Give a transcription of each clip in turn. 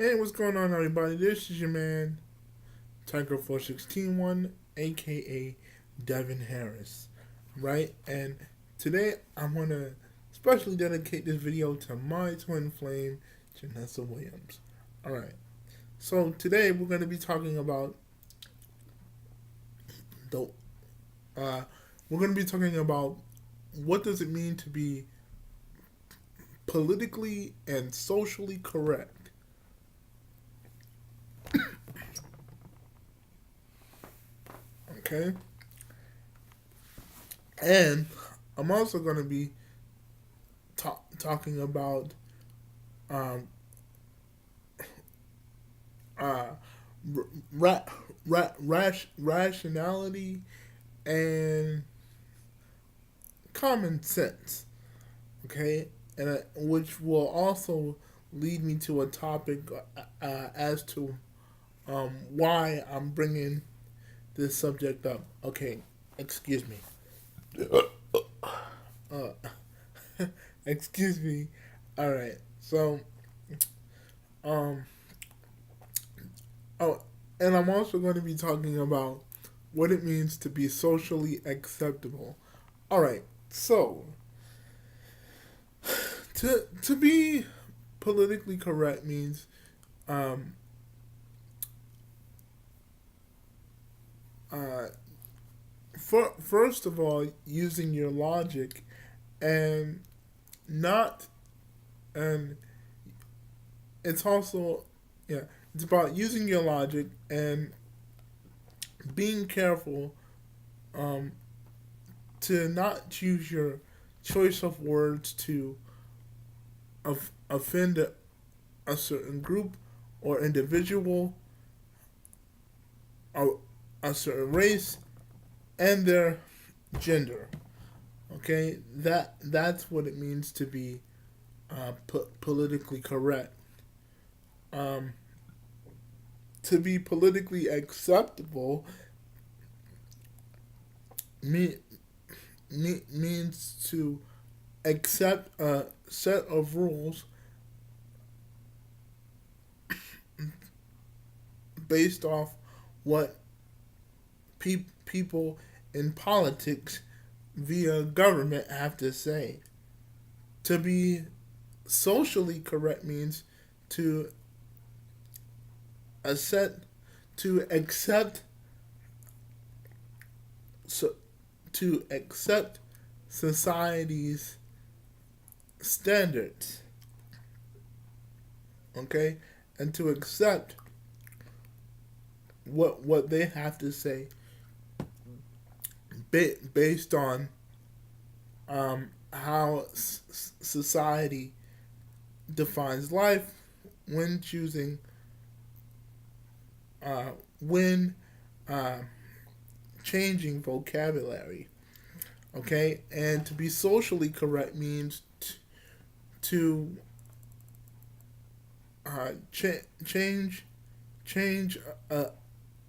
Hey, what's going on, everybody? This is your man, Tiger4161, aka Devin Harris, right? And today I'm going to specially dedicate this video to my twin flame, Janessa Williams. Alright, so today we're going to be talking about the, uh, we're going to be talking about what does it mean to be politically and socially correct. Okay? And I'm also going to be talking about um, uh, ra- rationality and common sense. Okay, and which will also lead me to a topic as to why I'm bringing this subject up. Okay, excuse me. Uh, excuse me. All right. So, um, oh, and I'm also going to be talking about what it means to be socially acceptable. All right. So, to be politically correct means um, uh, first of all using your logic and not and it's also yeah it's about using your logic and being careful um, to not choose your choice of words to offend a certain group or individual or a certain race and their gender. Okay, that's what it means to be politically correct. Um, to be politically acceptable me, means to accept a set of rules based off what people in politics via government have to say. To be socially correct means to accept to accept so to accept society's standards, okay, and to accept what they have to say based on how society defines life when choosing when uh, changing vocabulary. Okay, and to be socially correct means to change change uh,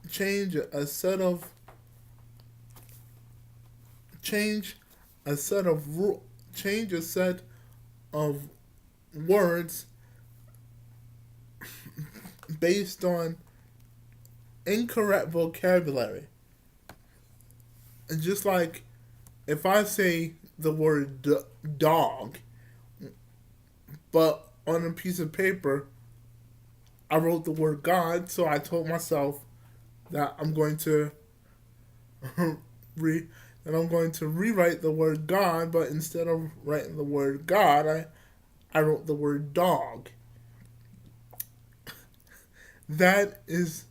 change a set of change a set of change a set of words based on incorrect vocabulary. And just like if I say the word dog, but on a piece of paper I wrote the word God, so I told myself that I'm going to re that I'm going to rewrite the word God, but instead of writing the word God, I wrote the word dog. That is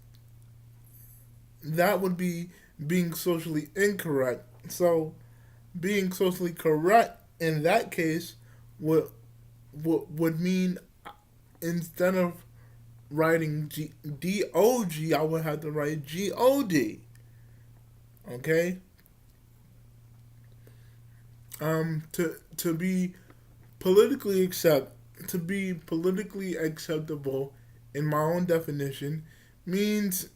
that would be being socially incorrect. So being socially correct in that case would mean instead of writing DOG, I would have to write GOD. Okay? To be politically acceptable in my own definition means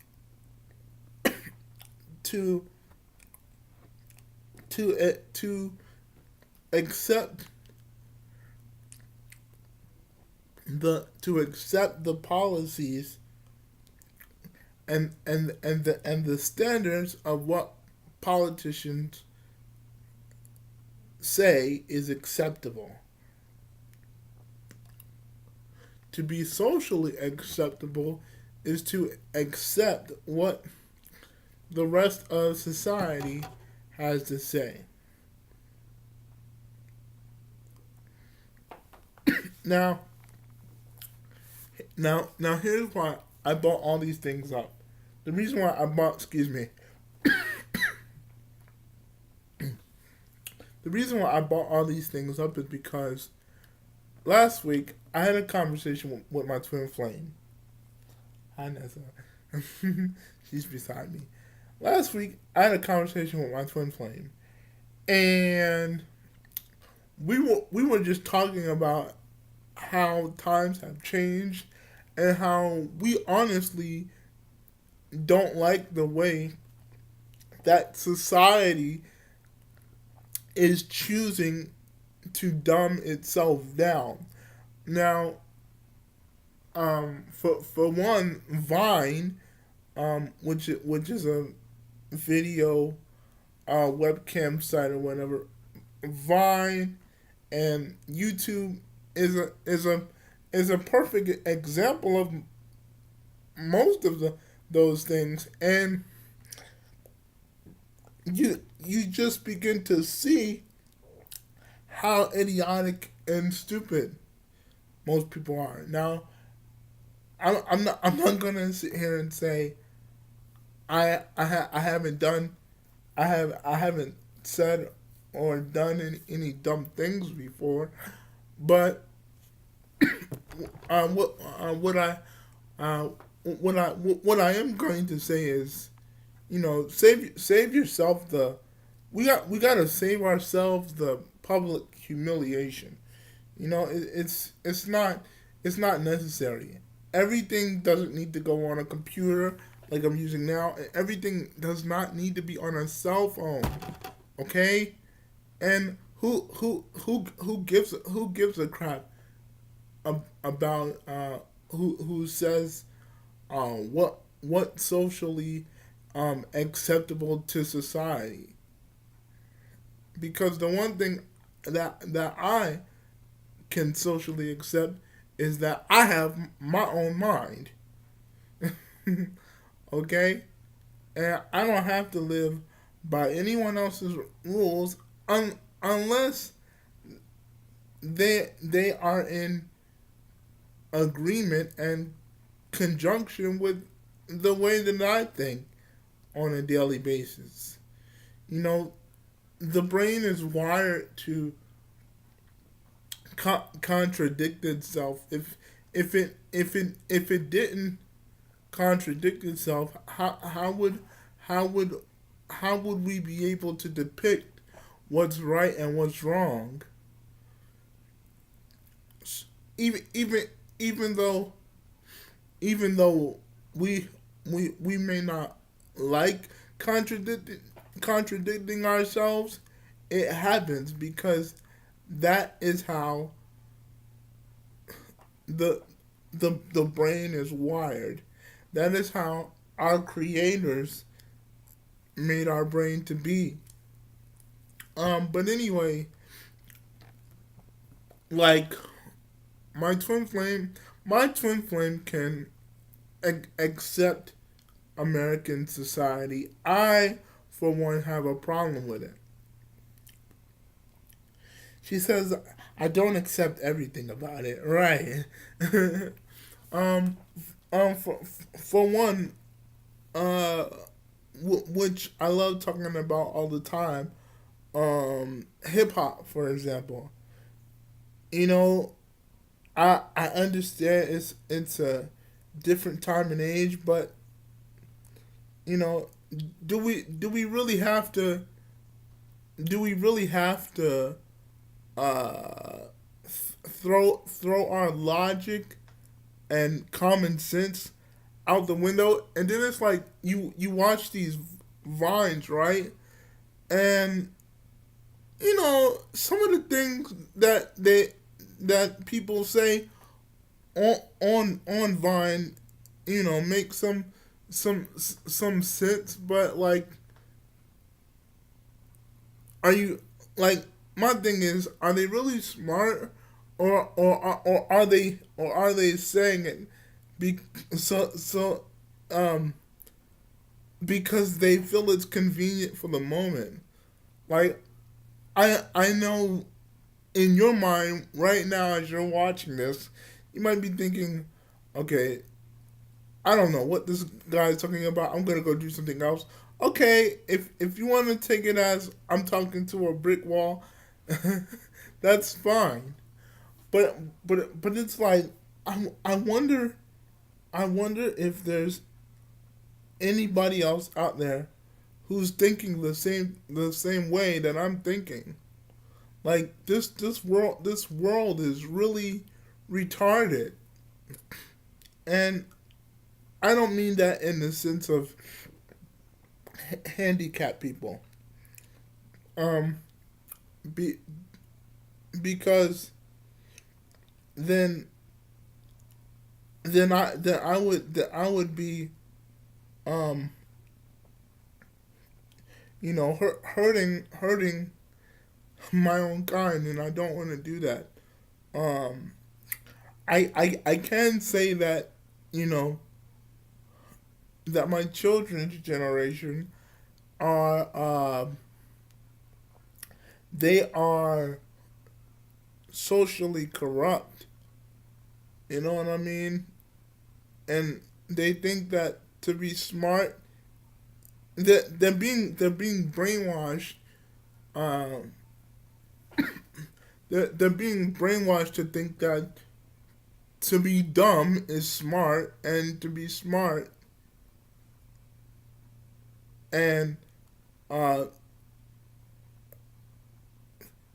to to accept to accept the policies and the standards of what politicians say is acceptable. To be socially acceptable is to accept what the rest of society has to say. Now, now here's why I brought all these things up. The reason why I brought, excuse me, the reason why I brought all these things up is because last week I had a conversation with my twin flame. Hi, Nessa. She's beside me. Last week I had a conversation with my twin flame, and we were just talking about how times have changed and how we honestly don't like the way that society is choosing to dumb itself down. Now, for one, Vine, which is a video webcam site or whatever, Vine and YouTube is a perfect example of most of those things, and you just begin to see how idiotic and stupid most people are. Now, I'm not gonna sit here and say I haven't done I haven't said or done any dumb things before, but what I uh, what I am going to say is, save yourself the we gotta save ourselves the public humiliation. It's not necessary. Everything doesn't need to go on a computer like I'm using now, and everything does not need to be on a cell phone. Okay, and who gives a crap about who says what socially acceptable to society? Because the one thing that I can socially accept is that I have my own mind. Okay, and I don't have to live by anyone else's rules unless they are in agreement and conjunction with the way that I think on a daily basis. You know, the brain is wired to contradict itself. If it didn't contradict itself, how would how would we be able to depict what's right and what's wrong? Even even even though even though we may not like contradicting ourselves, it happens because that is how the the brain is wired. That is how our creators made our brain to be. But anyway, like my twin flame can accept American society. I, for one, have a problem with it. She says I don't accept everything about it. Right. um, for one, uh, which I love talking about all the time. Hip hop, for example. You know, I understand it's a different time and age, but you know, do we really have to do we really have to uh, throw our logic and common sense out the window? And then it's like you watch these vines, right? And some of the things that people say on Vine, make some sense, but like, are you like my thing is, are they really smart, or are they saying it be so um because they feel it's convenient for the moment? Like, I know in your mind right now as you're watching this, you might be thinking, okay, I don't know what this guy is talking about. I'm gonna go do something else. Okay, if you want to take it as I'm talking to a brick wall, that's fine. But but it's like, I wonder if there's anybody else out there who's thinking the same way that I'm thinking. Like, this world is really retarded, and I don't mean that in the sense of handicapped people. Um, be, because then then I would be um hurting my own kind, and I don't want to do that. Um, I can say that, you know that my children's generation are they are socially corrupt. You know what I mean? And they think that to be smart, that they're being brainwashed. Um, they're being brainwashed to think that to be dumb is smart, and to be smart and uh,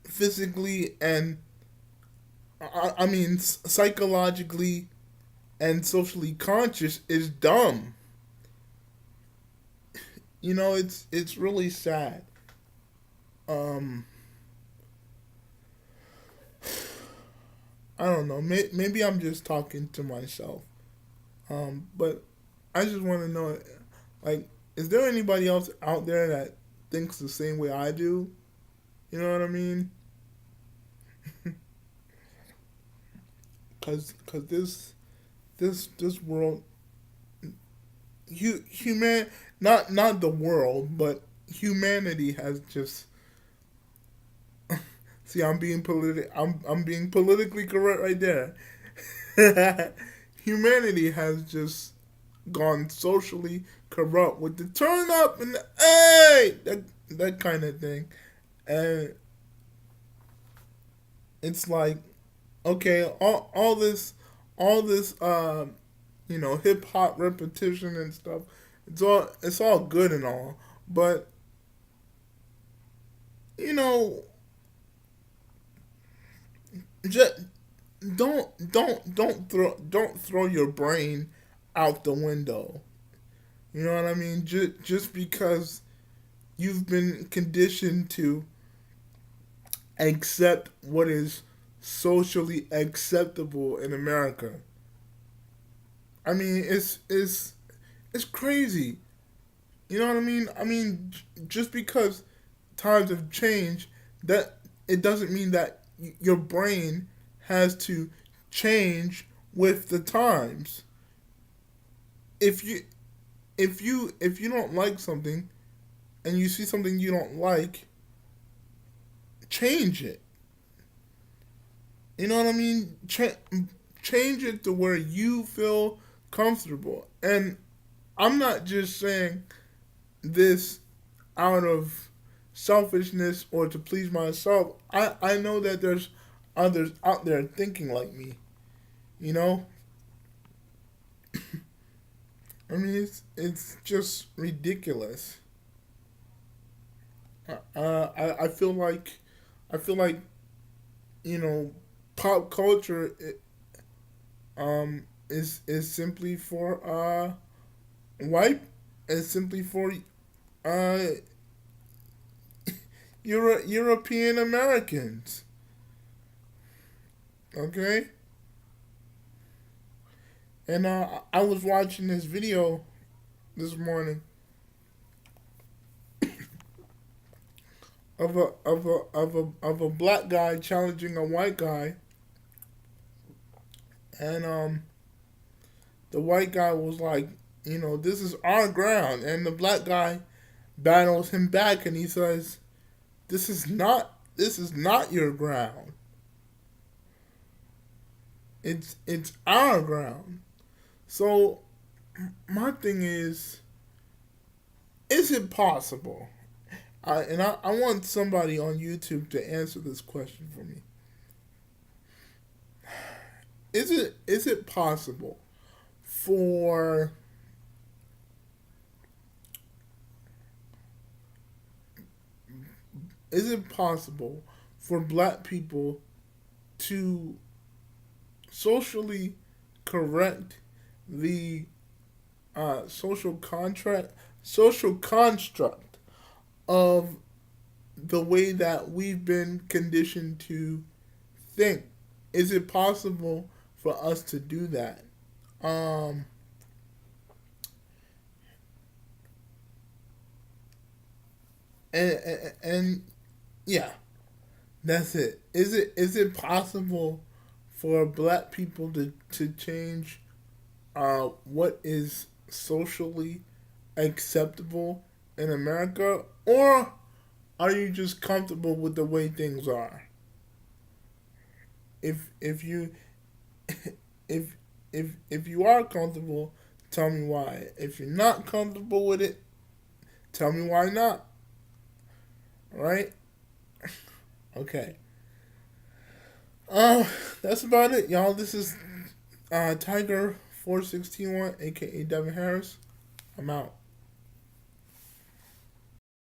physically and I mean psychologically and socially conscious is dumb. It's really sad. Um, I don't know. Maybe I'm just talking to myself. But I just want to know, like, is there anybody else out there that thinks the same way I do? You know what I mean? Cause this world, human, not the world, but humanity has just. See, I'm being politically correct right there. Humanity has just gone socially corrupt with the turn up and the hey, that kind of thing. And it's like, okay, all this hip hop repetition and stuff. It's all good and all, but you know just don't throw your brain out the window. You know what I mean? Just because you've been conditioned to accept what is socially acceptable in America. I mean, it's crazy. You know what I mean? I mean, just because times have changed, that it doesn't mean that your brain has to change with the times. If you if you don't like something, and you see something you don't like, change it. You know what I mean? Change it to where you feel comfortable. And I'm not just saying this out of selfishness or to please myself. I know that there's others out there thinking like me. You know, I mean, it's just ridiculous. I feel like you know pop culture is simply for white, is simply for uh European Americans. Okay, And I was watching this video this morning of a black guy challenging a white guy, and the white guy was like, this is our ground, and the black guy battles him back, and he says, this is not your ground. It's our ground. So my thing is it possible? I want somebody on YouTube to answer this question for me. Is it possible for is it possible for black people to socially correct the social construct of the way that we've been conditioned to think? Is it possible for us to do that? Um, and yeah, that's it. Is it possible for black people to change what is socially acceptable in America, or are you just comfortable with the way things are? If you if if you are comfortable, tell me why. If you're not comfortable with it, tell me why not. Right? Okay. Uh, that's about it, y'all. This is Tiger 4621, aka Devin Harris. I'm out.